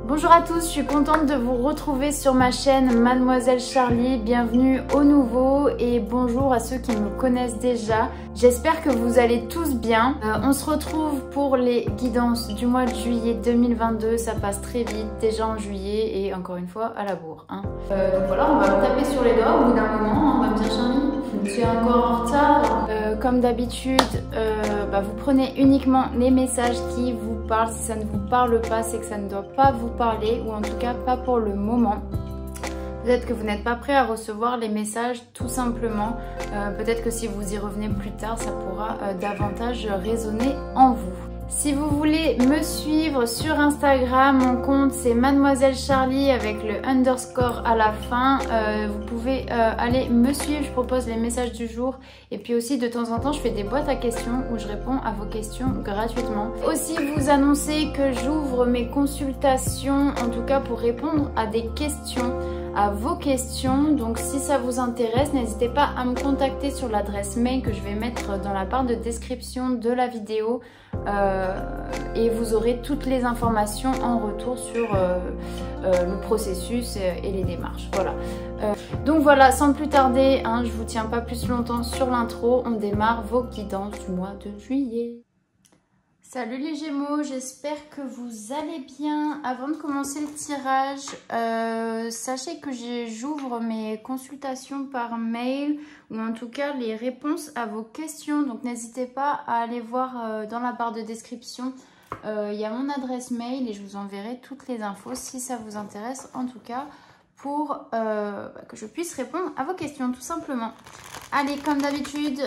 Bonjour à tous, je suis contente de vous retrouver sur ma chaîne Mademoiselle Charlie. Bienvenue aux nouveaux et bonjour à ceux qui me connaissent déjà. J'espère que vous allez tous bien. On se retrouve pour les guidances du mois de juillet 2022. Ça passe très vite, déjà en juillet et encore une fois à la bourre. Donc voilà, on va me taper sur les doigts au bout d'un moment. On va me dire Charlie, je suis encore en retard. Comme d'habitude, vous prenez uniquement les messages qui vous parlent. Si ça ne vous parle pas, c'est que ça ne doit pas vous parler, ou en tout cas pas pour le moment. Peut-être que vous n'êtes pas prêt à recevoir les messages tout simplement. Peut-être que si vous y revenez plus tard, ça pourra davantage résonner en vous. Si vous voulez me suivre sur Instagram, mon compte c'est Mademoiselle Charlie avec le underscore à la fin. Vous pouvez aller me suivre, je propose les messages du jour. Et puis aussi de temps en temps je fais des boîtes à questions où je réponds à vos questions gratuitement. Aussi vous annoncer que j'ouvre mes consultations, en tout cas pour répondre à des questions, à vos questions. Donc si ça vous intéresse, n'hésitez pas à me contacter sur l'adresse mail que je vais mettre dans la barre de description de la vidéo. Et vous aurez toutes les informations en retour sur le processus et les démarches. Voilà. Donc voilà, sans plus tarder, je vous tiens pas plus longtemps sur l'intro. On démarre vos guidances du mois de juillet. Salut les Gémeaux, j'espère que vous allez bien. Avant de commencer le tirage, sachez que j'ouvre mes consultations par mail, ou en tout cas les réponses à vos questions. Donc n'hésitez pas à aller voir dans la barre de description. Il y a mon adresse mail et je vous enverrai toutes les infos si ça vous intéresse, en tout cas pour que je puisse répondre à vos questions tout simplement. Allez, comme d'habitude,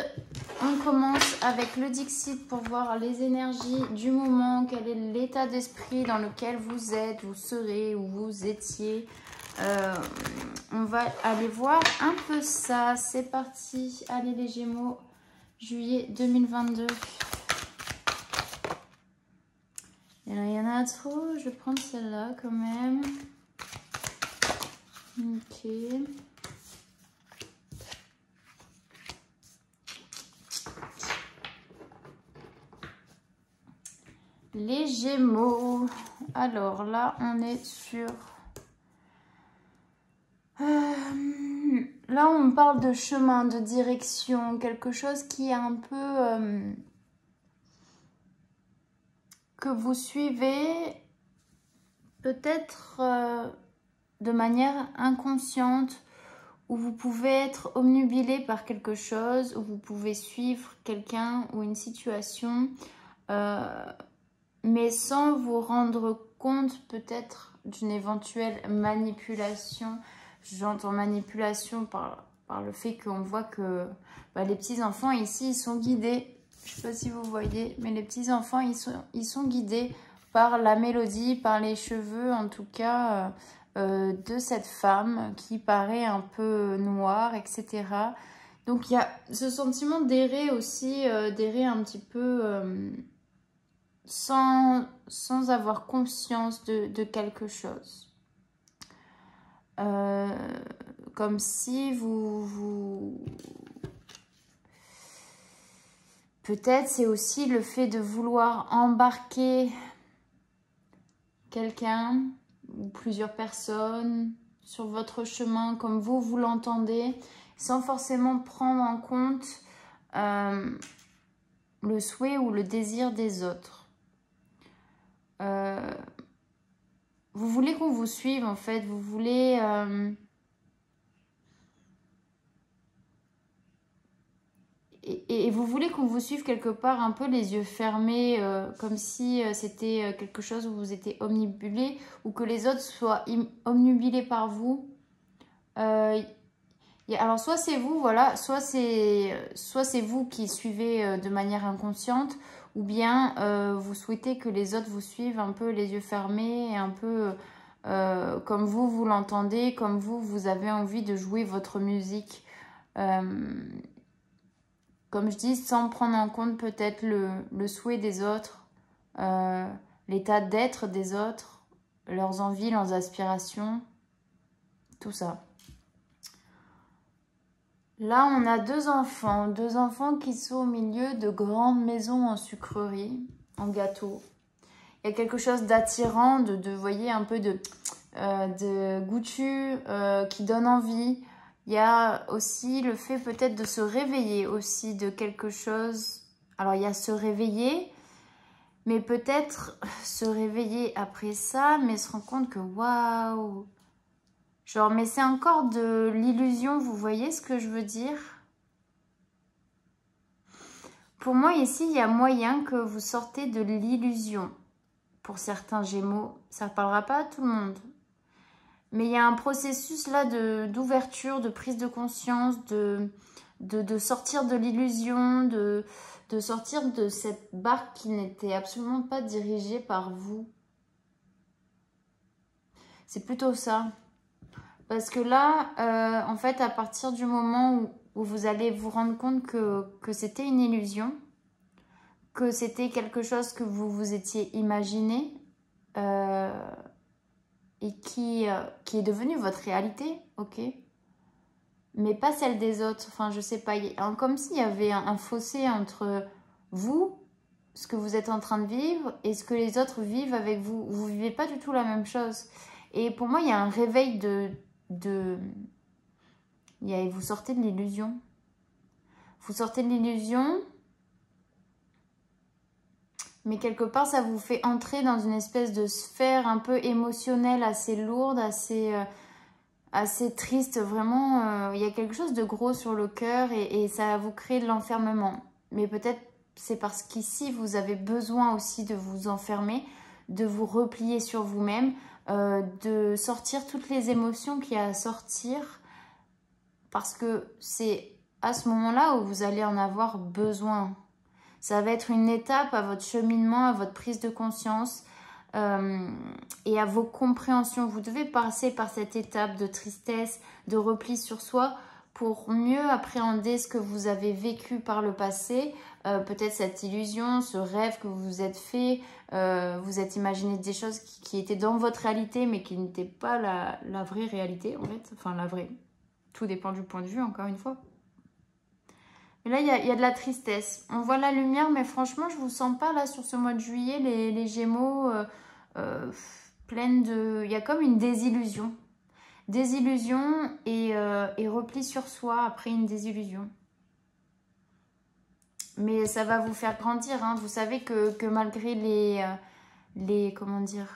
on commence avec le Dixit pour voir les énergies du moment, quel est l'état d'esprit dans lequel vous êtes, vous serez ou vous étiez. On va aller voir un peu ça. C'est parti. Allez les Gémeaux, juillet 2022. Il y en a trop, je vais prendre celle-là quand même. Ok. Les Gémeaux. Alors là, on est sur... là, on parle de chemin, de direction, quelque chose qui est un peu... que vous suivez peut-être de manière inconsciente, où vous pouvez être obnubilé par quelque chose, où vous pouvez suivre quelqu'un ou une situation... mais sans vous rendre compte peut-être d'une éventuelle manipulation. J'entends manipulation par le fait qu'on voit que les petits-enfants ici, ils sont guidés. Je ne sais pas si vous voyez, mais les petits-enfants, ils sont guidés par la mélodie, par les cheveux en tout cas de cette femme qui paraît un peu noire, etc. Donc il y a ce sentiment d'errer aussi, d'errer un petit peu... sans avoir conscience de quelque chose. Comme si vous... Peut-être c'est aussi le fait de vouloir embarquer quelqu'un ou plusieurs personnes sur votre chemin comme vous l'entendez, sans forcément prendre en compte le souhait ou le désir des autres. Vous voulez qu'on vous suive en fait, vous voulez et vous voulez qu'on vous suive quelque part un peu les yeux fermés, comme si c'était quelque chose où vous étiez omnibulé ou que les autres soient omnubilés par vous. Alors soit c'est vous, voilà, soit c'est vous qui suivez de manière inconsciente, ou bien vous souhaitez que les autres vous suivent un peu les yeux fermés et un peu comme vous l'entendez, comme vous avez envie de jouer votre musique. Comme je dis, sans prendre en compte peut-être le souhait des autres, l'état d'être des autres, leurs envies, leurs aspirations, tout ça. Là, on a deux enfants qui sont au milieu de grandes maisons en sucrerie, en gâteau. il y a quelque chose d'attirant, vous voyez, un peu de goûtu qui donne envie. Il y a aussi le fait peut-être de se réveiller aussi de quelque chose. Alors, il y a se réveiller, mais peut-être se réveiller après ça, mais se rendre compte que waouh! Genre, mais c'est encore de l'illusion, vous voyez ce que je veux dire? Pour moi, ici, il y a moyen que vous sortez de l'illusion. Pour certains Gémeaux, ça ne parlera pas à tout le monde. Mais il y a un processus là d'ouverture, de prise de conscience, de sortir de l'illusion, de sortir de cette barque qui n'était absolument pas dirigée par vous. C'est plutôt ça. Parce que là, en fait, à partir du moment où vous allez vous rendre compte que c'était une illusion, que c'était quelque chose que vous vous étiez imaginé et qui est devenu votre réalité, ok, mais pas celle des autres. Enfin, je sais pas, comme s'il y avait un fossé entre vous, ce que vous êtes en train de vivre, et ce que les autres vivent avec vous. Vous vivez pas du tout la même chose. Et pour moi, il y a un réveil vous sortez de l'illusion. Vous sortez de l'illusion, mais quelque part, ça vous fait entrer dans une espèce de sphère un peu émotionnelle, assez lourde, assez triste. Vraiment, il y a quelque chose de gros sur le cœur et ça vous crée de l'enfermement. Mais peut-être c'est parce qu'ici, vous avez besoin aussi de vous enfermer, de vous replier sur vous-même, de sortir toutes les émotions qu'il y a à sortir, parce que c'est à ce moment-là où vous allez en avoir besoin. Ça va être une étape à votre cheminement, à votre prise de conscience et à vos compréhensions. Vous devez passer par cette étape de tristesse, de repli sur soi pour mieux appréhender ce que vous avez vécu par le passé. Peut-être cette illusion, ce rêve que vous vous êtes fait, vous êtes imaginé des choses qui étaient dans votre réalité mais qui n'étaient pas la vraie réalité en fait. Enfin la vraie. Tout dépend du point de vue encore une fois. Mais là, il y a de la tristesse. On voit la lumière, mais franchement, je ne vous sens pas là sur ce mois de juillet, les Gémeaux pleines de... Il y a comme une désillusion. Désillusion et repli sur soi après une désillusion. Mais ça va vous faire grandir. Hein. Vous savez que malgré comment dire,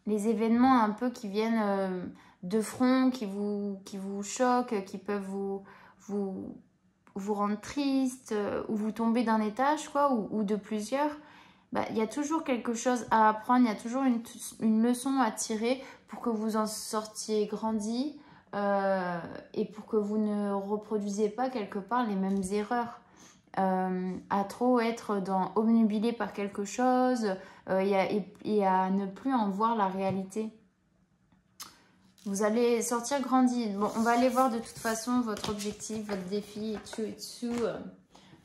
les événements un peu qui viennent de front, qui vous choquent, qui peuvent vous rendre triste ou vous tomber d'un étage quoi, ou de plusieurs, bah, y a toujours quelque chose à apprendre, il y a toujours une leçon à tirer pour que vous en sortiez grandi et pour que vous ne reproduisiez pas quelque part les mêmes erreurs. À trop être obnubilé par quelque chose et à ne plus en voir la réalité. Vous allez sortir grandi. Bon, on va aller voir de toute façon votre objectif, votre défi et tout.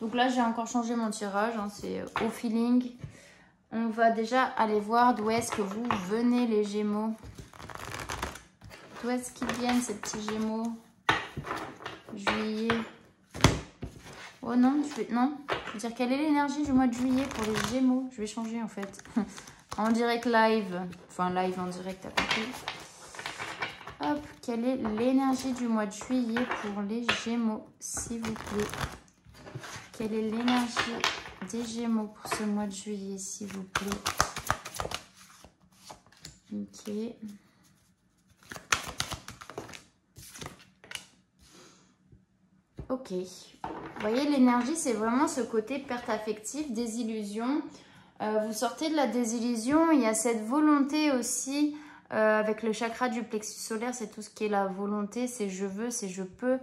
Donc là, j'ai encore changé mon tirage. Hein, c'est au feeling. On va déjà aller voir d'où est-ce que vous venez, les Gémeaux. D'où est-ce qu'ils viennent, ces petits Gémeaux? Juillet. Oh non, non. Je veux dire, quelle est l'énergie du mois de juillet pour les Gémeaux? Je vais changer en fait. En direct live. Enfin, live en direct, t'as compris. Hop, quelle est l'énergie du mois de juillet pour les Gémeaux, s'il vous plaît? Quelle est l'énergie des Gémeaux pour ce mois de juillet, s'il vous plaît? Ok. Ok. Vous voyez, l'énergie, c'est vraiment ce côté perte affective, désillusion. Vous sortez de la désillusion. Il y a cette volonté aussi... avec le chakra du plexus solaire, c'est tout ce qui est la volonté, c'est je veux, c'est je peux,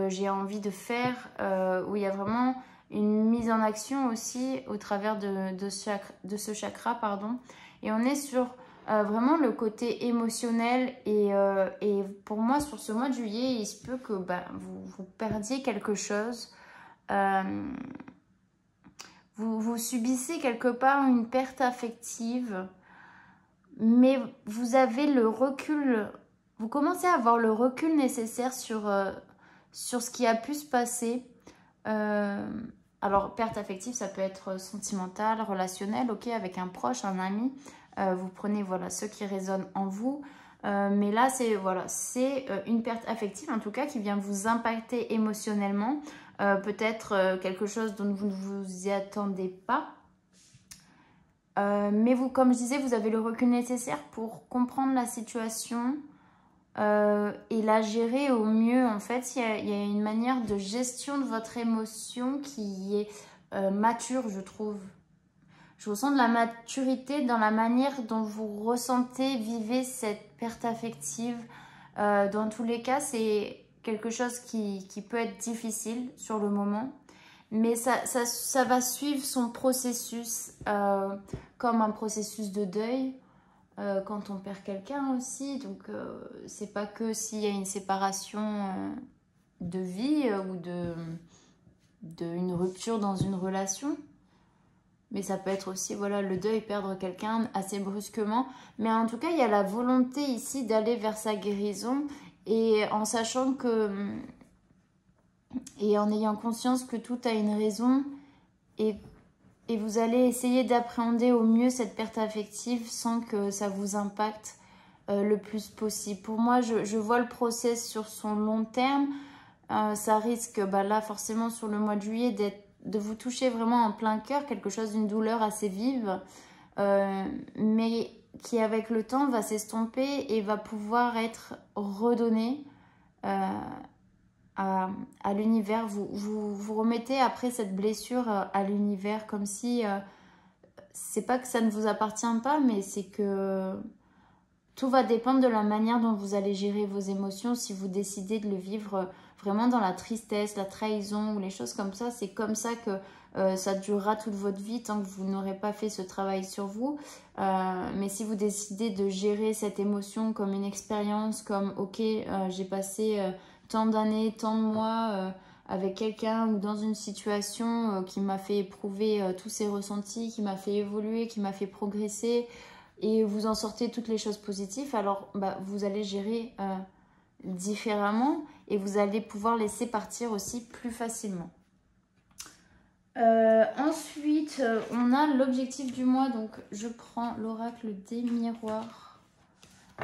j'ai envie de faire, où il y a vraiment une mise en action aussi au travers de ce chakra, pardon. Et on est sur vraiment le côté émotionnel et pour moi, sur ce mois de juillet, il se peut que vous perdiez quelque chose. Vous subissez quelque part une perte affective. Mais vous avez le recul, vous commencez à avoir le recul nécessaire sur ce qui a pu se passer. Alors, perte affective, ça peut être sentimentale, relationnelle, ok, avec un proche, un ami. Vous prenez, voilà, ce qui résonne en vous. Mais là, c'est voilà, une perte affective, en tout cas, qui vient vous impacter émotionnellement. Peut-être quelque chose dont vous ne vous y attendez pas. Mais vous, comme je disais, vous avez le recul nécessaire pour comprendre la situation et la gérer au mieux. En fait, il y a une manière de gestion de votre émotion qui est mature, je trouve. Je ressens de la maturité dans la manière dont vous ressentez, vivez cette perte affective. Dans tous les cas, c'est quelque chose qui peut être difficile sur le moment. Mais ça va suivre son processus comme un processus de deuil quand on perd quelqu'un aussi. Donc, c'est pas que s'il y a une séparation de vie ou une rupture dans une relation. Mais ça peut être aussi, voilà, le deuil, perdre quelqu'un assez brusquement. Mais en tout cas, il y a la volonté ici d'aller vers sa guérison. Et en sachant que... Et en ayant conscience que tout a une raison. Et vous allez essayer d'appréhender au mieux cette perte affective sans que ça vous impacte le plus possible. Pour moi, je vois le process sur son long terme. Ça risque, bah là, forcément, sur le mois de juillet, de vous toucher vraiment en plein cœur, quelque chose d'une douleur assez vive, mais qui avec le temps va s'estomper et va pouvoir être redonné à l'univers. Vous remettez après cette blessure à l'univers, comme si, c'est pas que ça ne vous appartient pas, mais c'est que tout va dépendre de la manière dont vous allez gérer vos émotions. Si vous décidez de le vivre vraiment dans la tristesse, la trahison ou les choses comme ça, c'est comme ça que ça durera toute votre vie tant que vous n'aurez pas fait ce travail sur vous. Mais si vous décidez de gérer cette émotion comme une expérience, comme ok, j'ai passé tant d'années, tant de mois avec quelqu'un ou dans une situation qui m'a fait éprouver tous ces ressentis, qui m'a fait évoluer, qui m'a fait progresser, et vous en sortez toutes les choses positives, alors bah, vous allez gérer différemment et vous allez pouvoir laisser partir aussi plus facilement. Ensuite, on a l'objectif du mois. Donc, je prends l'oracle des miroirs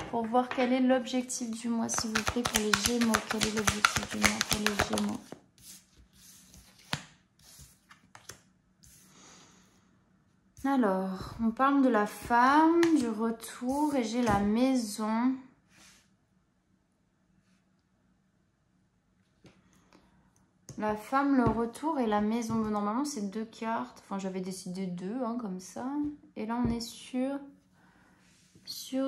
pour voir quel est l'objectif du mois, s'il vous plaît, pour les Gémeaux. Quel est l'objectif du mois pour les Gémeaux? Alors, on parle de la femme, du retour, et j'ai la maison. La femme, le retour et la maison. Normalement, c'est 2 cartes. Enfin, j'avais décidé 2, hein, comme ça. Et là, on est sur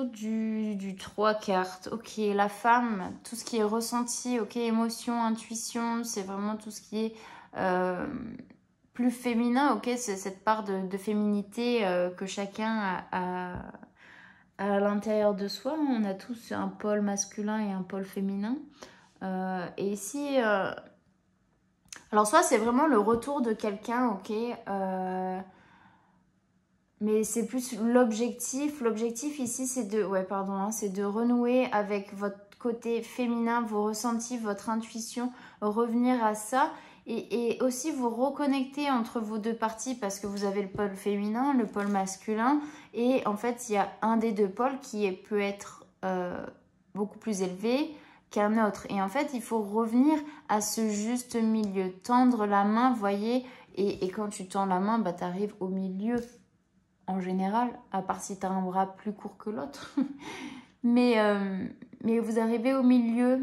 du 3 cartes. Ok, la femme, tout ce qui est ressenti, ok, émotion, intuition, c'est vraiment tout ce qui est plus féminin, ok, c'est cette part de féminité que chacun a à l'intérieur de soi. On a tous un pôle masculin et un pôle féminin. Et ici... alors soit c'est vraiment le retour de quelqu'un, ok, mais c'est plus l'objectif. L'objectif ici c'est de, ouais pardon, hein, c'est de renouer avec votre côté féminin, vos ressentis, votre intuition, revenir à ça et aussi vous reconnecter entre vos deux parties parce que vous avez le pôle féminin, le pôle masculin et en fait il y a un des deux pôles qui peut être beaucoup plus élevé qu'un autre. Et en fait, il faut revenir à ce juste milieu. Tendre la main, voyez, et quand tu tends la main, bah, tu arrives au milieu en général, à part si tu as un bras plus court que l'autre. mais vous arrivez au milieu.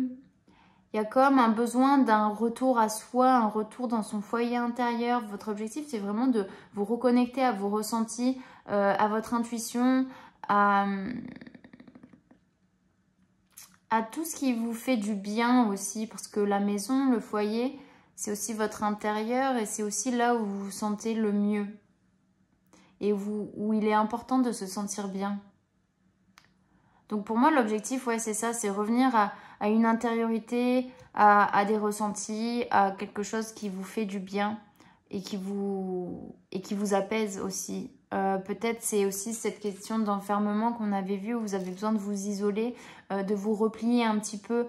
Il y a comme un besoin d'un retour à soi, un retour dans son foyer intérieur. Votre objectif, c'est vraiment de vous reconnecter à vos ressentis, à votre intuition, à tout ce qui vous fait du bien aussi, parce que la maison, le foyer, c'est aussi votre intérieur et c'est aussi là où vous vous sentez le mieux et où il est important de se sentir bien. Donc pour moi, l'objectif, ouais, c'est ça, c'est revenir à une intériorité, à des ressentis, à quelque chose qui vous fait du bien et qui vous apaise aussi. Peut-être c'est aussi cette question d'enfermement qu'on avait vu où vous avez besoin de vous isoler, de vous replier un petit peu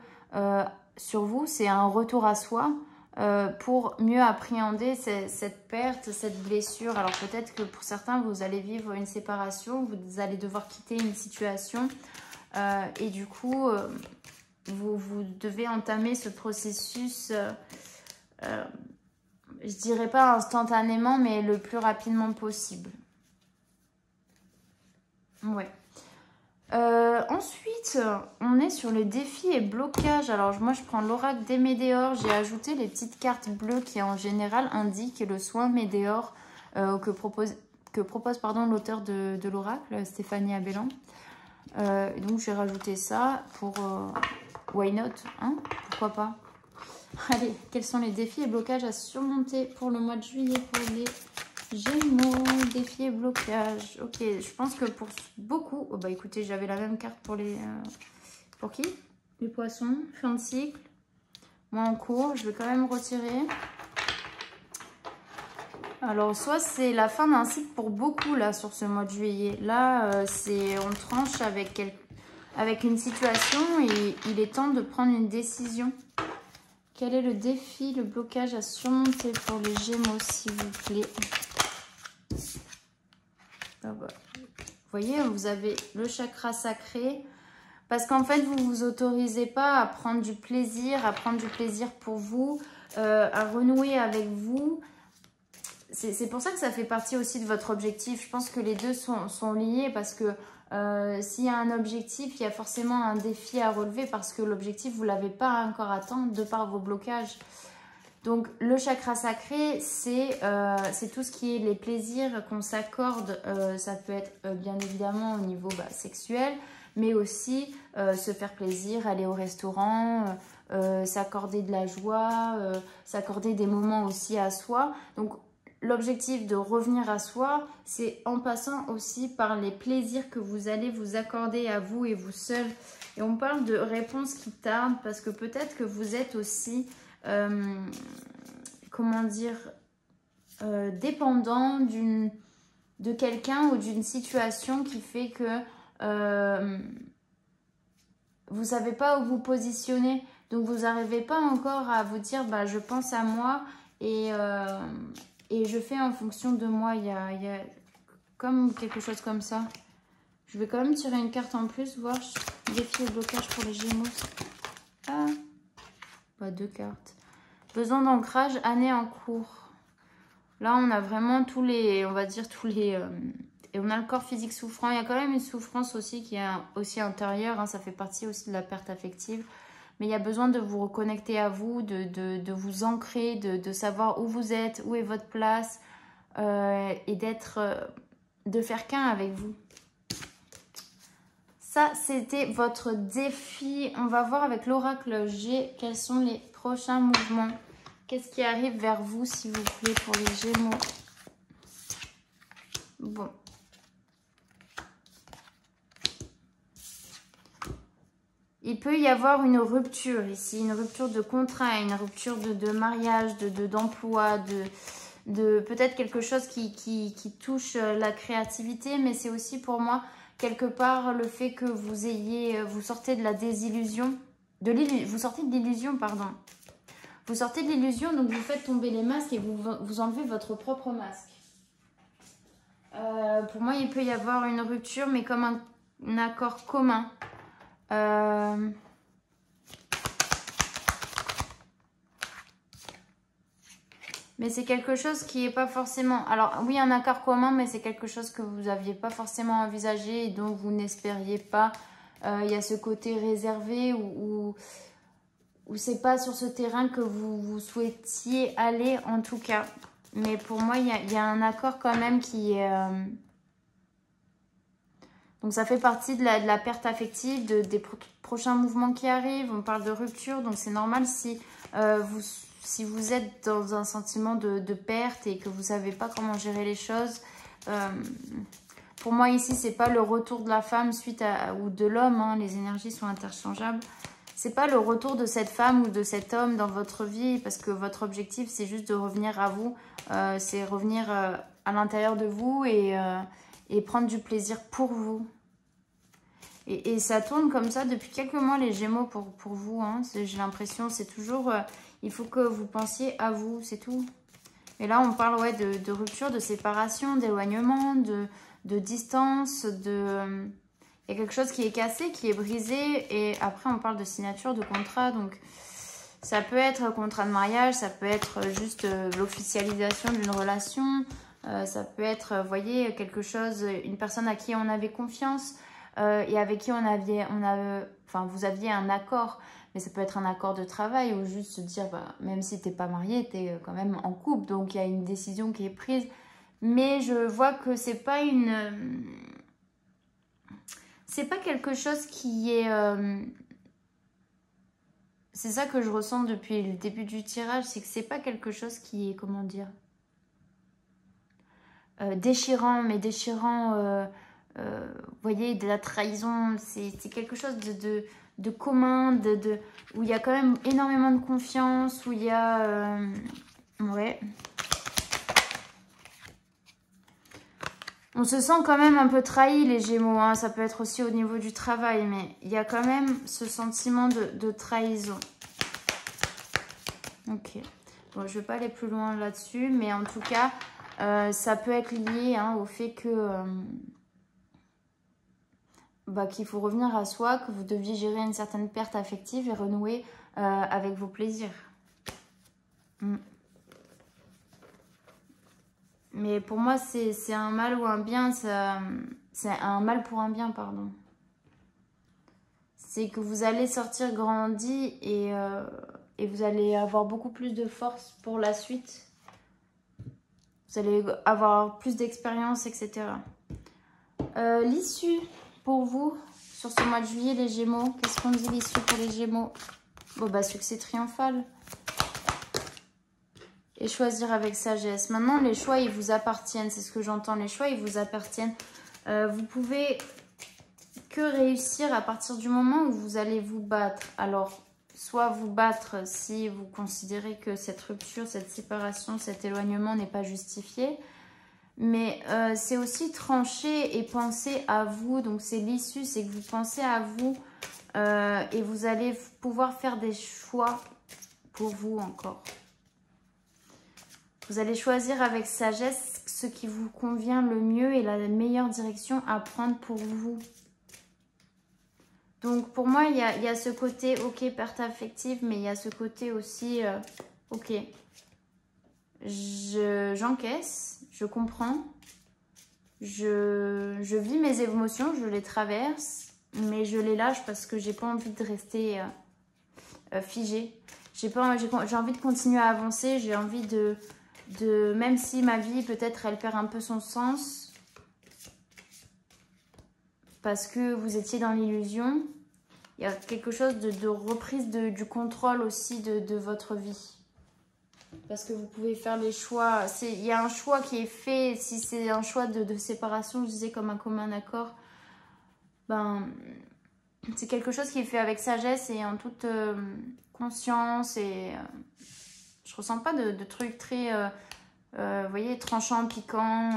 sur vous. C'est un retour à soi pour mieux appréhender cette perte, cette blessure. Alors peut-être que pour certains, vous allez vivre une séparation, vous allez devoir quitter une situation et du coup, vous devez entamer ce processus, je dirais pas instantanément, mais le plus rapidement possible. Ouais. Ensuite, on est sur le défi et blocage. Alors moi je prends l'oracle des Médéors. J'ai ajouté les petites cartes bleues qui en général indiquent le soin Médéor que propose l'auteur de l'oracle, Stéphanie Abellan. Donc j'ai rajouté ça pour why not, hein, pourquoi pas. Allez, quels sont les défis et blocages à surmonter pour le mois de juillet pour les Gémeaux? Défis et blocages. Ok, je pense que pour beaucoup... Oh bah écoutez, j'avais la même carte pour les... pour qui? Les poissons. Fin de cycle. Moi en cours, je vais quand même retirer. Alors, soit c'est la fin d'un cycle pour beaucoup là sur ce mois de juillet. Là, on tranche avec une situation et il est temps de prendre une décision. Quel est le défi, le blocage à surmonter pour les Gémeaux, s'il vous plaît? Ah bah, vous voyez, vous avez le chakra sacré. Parce qu'en fait, vous ne vous autorisez pas à prendre du plaisir pour vous, à renouer avec vous. C'est pour ça que ça fait partie aussi de votre objectif. Je pense que les deux sont liés parce que s'il y a un objectif, il y a forcément un défi à relever parce que l'objectif, vous ne l'avez pas encore atteint de par vos blocages. Donc, le chakra sacré, c'est tout ce qui est les plaisirs qu'on s'accorde. Ça peut être bien évidemment au niveau sexuel, mais aussi se faire plaisir, aller au restaurant, s'accorder de la joie, s'accorder des moments aussi à soi. Donc, l'objectif de revenir à soi, c'est en passant aussi par les plaisirs que vous allez vous accorder à vous et vous seul. Et on parle de réponses qui tardent parce que peut-être que vous êtes aussi... comment dire, dépendant de quelqu'un ou d'une situation qui fait que vous ne savez pas où vous positionner. Donc, vous n'arrivez pas encore à vous dire, bah, je pense à moi et je fais en fonction de moi. Il y a comme quelque chose comme ça. Je vais quand même tirer une carte en plus, voir défi et blocage pour les Gémeaux. Ah, bah, 2 cartes. Besoin d'ancrage, année en cours. Là, on a vraiment tous les, on va dire tous les... et on a le corps physique souffrant. Il y a quand même une souffrance aussi qui est aussi intérieure. Hein, ça fait partie aussi de la perte affective. Mais il y a besoin de vous reconnecter à vous, de vous ancrer, de savoir où vous êtes, où est votre place. Et de faire qu'un avec vous. Ça, c'était votre défi. On va voir avec l'oracle G quels sont les prochains mouvements. Qu'est-ce qui arrive vers vous, s'il vous plaît, pour les Gémeaux? Bon. Il peut y avoir une rupture ici, une rupture de contrat, une rupture de mariage, d'emploi, de peut-être quelque chose qui touche la créativité, mais c'est aussi pour moi quelque part le fait que vous sortez de la désillusion, vous sortez de l'illusion, pardon. Vous sortez de l'illusion, donc vous faites tomber les masques et vous enlevez votre propre masque. Pour moi, il peut y avoir une rupture, mais comme un accord commun. Mais c'est quelque chose qui n'est pas forcément... Alors oui, un accord commun, mais c'est quelque chose que vous n'aviez pas forcément envisagé et dont vous n'espériez pas. Il y a ce côté réservé où c'est pas sur ce terrain que vous souhaitiez aller en tout cas. Mais pour moi, il y a un accord quand même qui est... Donc ça fait partie de la perte affective, des prochains mouvements qui arrivent. On parle de rupture, donc c'est normal si vous êtes dans un sentiment de perte et que vous ne savez pas comment gérer les choses. Pour moi ici, c'est pas le retour de la femme ou de l'homme, hein, les énergies sont interchangeables. C'est pas le retour de cette femme ou de cet homme dans votre vie parce que votre objectif, c'est juste de revenir à vous. C'est revenir à l'intérieur de vous et prendre du plaisir pour vous. Et ça tourne comme ça depuis quelques mois, les Gémeaux, pour vous. Hein. J'ai l'impression, c'est toujours... il faut que vous pensiez à vous, c'est tout. Et là, on parle ouais, de rupture, de séparation, d'éloignement, de distance, de... Il y a quelque chose qui est cassé, qui est brisé. Et après, on parle de signature, de contrat. Donc, ça peut être un contrat de mariage, ça peut être juste l'officialisation d'une relation. Ça peut être, vous voyez, quelque chose, une personne à qui on avait confiance et avec qui enfin, vous aviez un accord. Mais ça peut être un accord de travail ou juste se dire, bah, même si tu n'es pas marié, tu es quand même en couple. Donc, il y a une décision qui est prise. Mais je vois que c'est pas une... c'est pas quelque chose qui est... c'est ça que je ressens depuis le début du tirage, c'est que c'est pas quelque chose qui est, comment dire, déchirant, mais déchirant, vous voyez, de la trahison, c'est quelque chose de commun, où il y a quand même énormément de confiance, où il y a... ouais. On se sent quand même un peu trahi, les Gémeaux, hein. Ça peut être aussi au niveau du travail, mais il y a quand même ce sentiment de trahison. Ok. Bon, je ne vais pas aller plus loin là-dessus, mais en tout cas, ça peut être lié hein, au fait que qu'il faut revenir à soi, que vous deviez gérer une certaine perte affective et renouer avec vos plaisirs. Mais pour moi, c'est un mal ou un bien, c'est un mal pour un bien, pardon. C'est que vous allez sortir grandi et vous allez avoir beaucoup plus de force pour la suite. Vous allez avoir plus d'expérience, etc. L'issue pour vous sur ce mois de juillet, les Gémeaux. Qu'est-ce qu'on dit l'issue pour les Gémeaux? Bon, bah, succès triomphal. Et choisir avec sagesse. Maintenant, les choix, ils vous appartiennent. C'est ce que j'entends. Les choix, ils vous appartiennent. Vous pouvez que réussir à partir du moment où vous allez vous battre. Alors, soit vous battre si vous considérez que cette rupture, cette séparation, cet éloignement n'est pas justifié. Mais c'est aussi trancher et penser à vous. Donc, c'est l'issue, c'est que vous pensez à vous et vous allez pouvoir faire des choix pour vous encore. Vous allez choisir avec sagesse ce qui vous convient le mieux et la meilleure direction à prendre pour vous. Donc, pour moi, il y a ce côté, ok, perte affective, mais il y a ce côté aussi, ok, j'encaisse, je comprends, je vis mes émotions, je les traverse, mais je les lâche parce que j'ai pas envie de rester figée. J'ai envie de continuer à avancer, j'ai envie même si ma vie, peut-être, elle perd un peu son sens, parce que vous étiez dans l'illusion, il y a quelque chose de reprise du contrôle aussi de votre vie. Parce que vous pouvez faire les choix. Il y a un choix qui est fait. Si c'est un choix de séparation, je disais comme un commun accord, ben, c'est quelque chose qui est fait avec sagesse et en toute conscience. Et je ressens pas de trucs très, vous voyez, tranchant, piquant.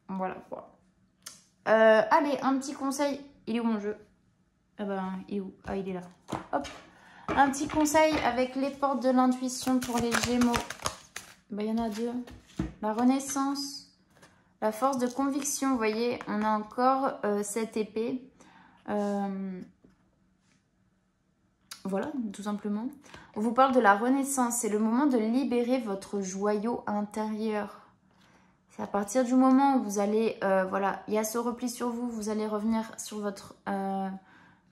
Voilà quoi. Allez, un petit conseil. Il est où mon jeu? Ah ben, il est où? Ah, il est là. Hop. Un petit conseil avec les portes de l'intuition pour les Gémeaux. Ben, il y en a deux. La renaissance, la force de conviction. Vous voyez, on a encore cette épée. Voilà, tout simplement. On vous parle de la renaissance. C'est le moment de libérer votre joyau intérieur. C'est à partir du moment où vous allez, voilà, il y a ce repli sur vous, vous allez revenir sur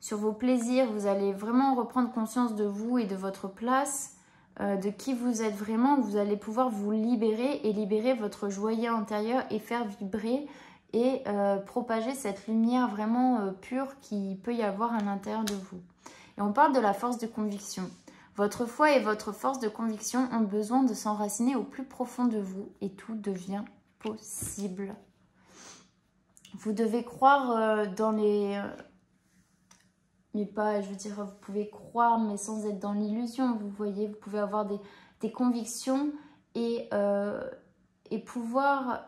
sur vos plaisirs, vous allez vraiment reprendre conscience de vous et de votre place, de qui vous êtes vraiment, vous allez pouvoir vous libérer et libérer votre joyau intérieur et faire vibrer et propager cette lumière vraiment pure qui peut y avoir à l'intérieur de vous. Et on parle de la force de conviction. Votre foi et votre force de conviction ont besoin de s'enraciner au plus profond de vous et tout devient possible. Vous devez croire dans les... mais pas, je veux dire, vous pouvez croire, mais sans être dans l'illusion. Vous voyez, vous pouvez avoir des convictions et pouvoir...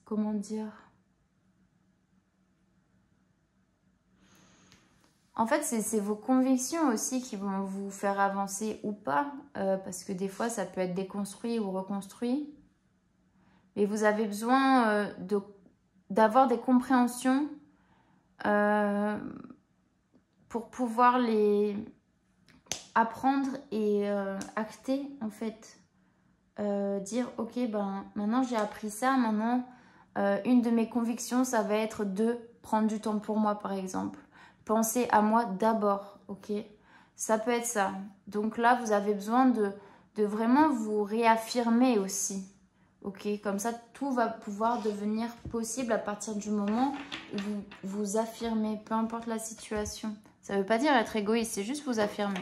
comment dire? En fait, c'est vos convictions aussi qui vont vous faire avancer ou pas. Parce que des fois, ça peut être déconstruit ou reconstruit. Mais vous avez besoin d'avoir des compréhensions pour pouvoir les apprendre et acter, en fait. Dire, ok, ben, maintenant j'ai appris ça. Maintenant, une de mes convictions, ça va être de prendre du temps pour moi, par exemple. Pensez à moi d'abord, ok? Ça peut être ça. Donc là, vous avez besoin de vraiment vous réaffirmer aussi, ok? Comme ça, tout va pouvoir devenir possible à partir du moment où vous vous affirmez, peu importe la situation. Ça ne veut pas dire être égoïste, c'est juste vous affirmer.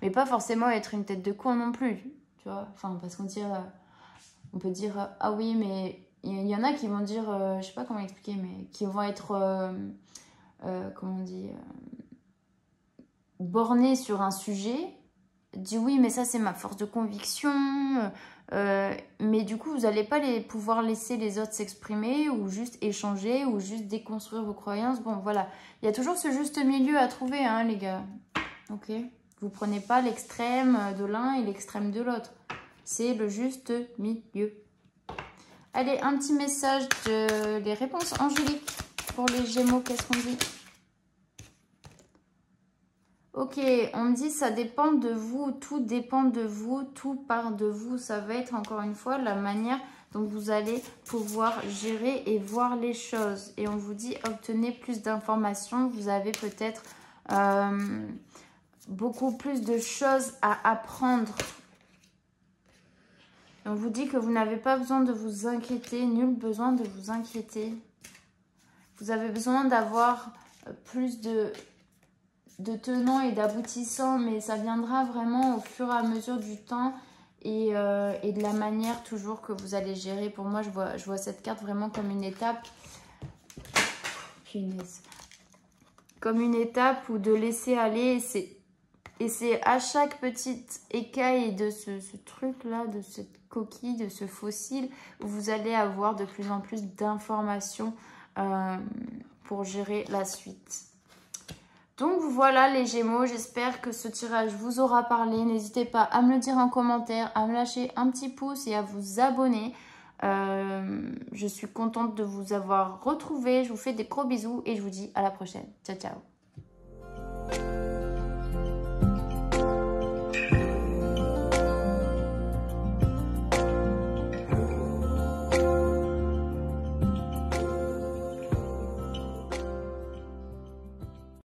Mais pas forcément être une tête de con non plus, tu vois? Enfin, parce on peut dire, ah oui, mais il y en a qui vont dire, je sais pas comment expliquer, mais qui vont être... comment on dit, borné sur un sujet, dit oui mais ça c'est ma force de conviction, mais du coup vous n'allez pas pouvoir laisser les autres s'exprimer ou juste échanger ou juste déconstruire vos croyances. Bon voilà, il y a toujours ce juste milieu à trouver, hein, les gars, ok? Vous prenez pas l'extrême de l'un et l'extrême de l'autre, c'est le juste milieu. Allez, un petit message des réponses angéliques pour les Gémeaux, qu'est-ce qu'on dit? Ok, on me dit ça dépend de vous, tout dépend de vous, tout part de vous. Ça va être encore une fois la manière dont vous allez pouvoir gérer et voir les choses. Et on vous dit obtenez plus d'informations, vous avez peut-être beaucoup plus de choses à apprendre. On vous dit que vous n'avez pas besoin de vous inquiéter, nul besoin de vous inquiéter. Vous avez besoin d'avoir plus de tenants et d'aboutissants, mais ça viendra vraiment au fur et à mesure du temps et de la manière toujours que vous allez gérer. Pour moi, je vois cette carte vraiment comme une étape. Punaise. Comme une étape où de laisser aller. Et c'est à chaque petite écaille de ce truc-là, de cette coquille, de ce fossile, où vous allez avoir de plus en plus d'informations pour gérer la suite. Donc voilà les Gémeaux, j'espère que ce tirage vous aura parlé. N'hésitez pas à me le dire en commentaire, à me lâcher un petit pouce et à vous abonner. Je suis contente de vous avoir retrouvé. Je vous fais des gros bisous et je vous dis à la prochaine. Ciao, ciao.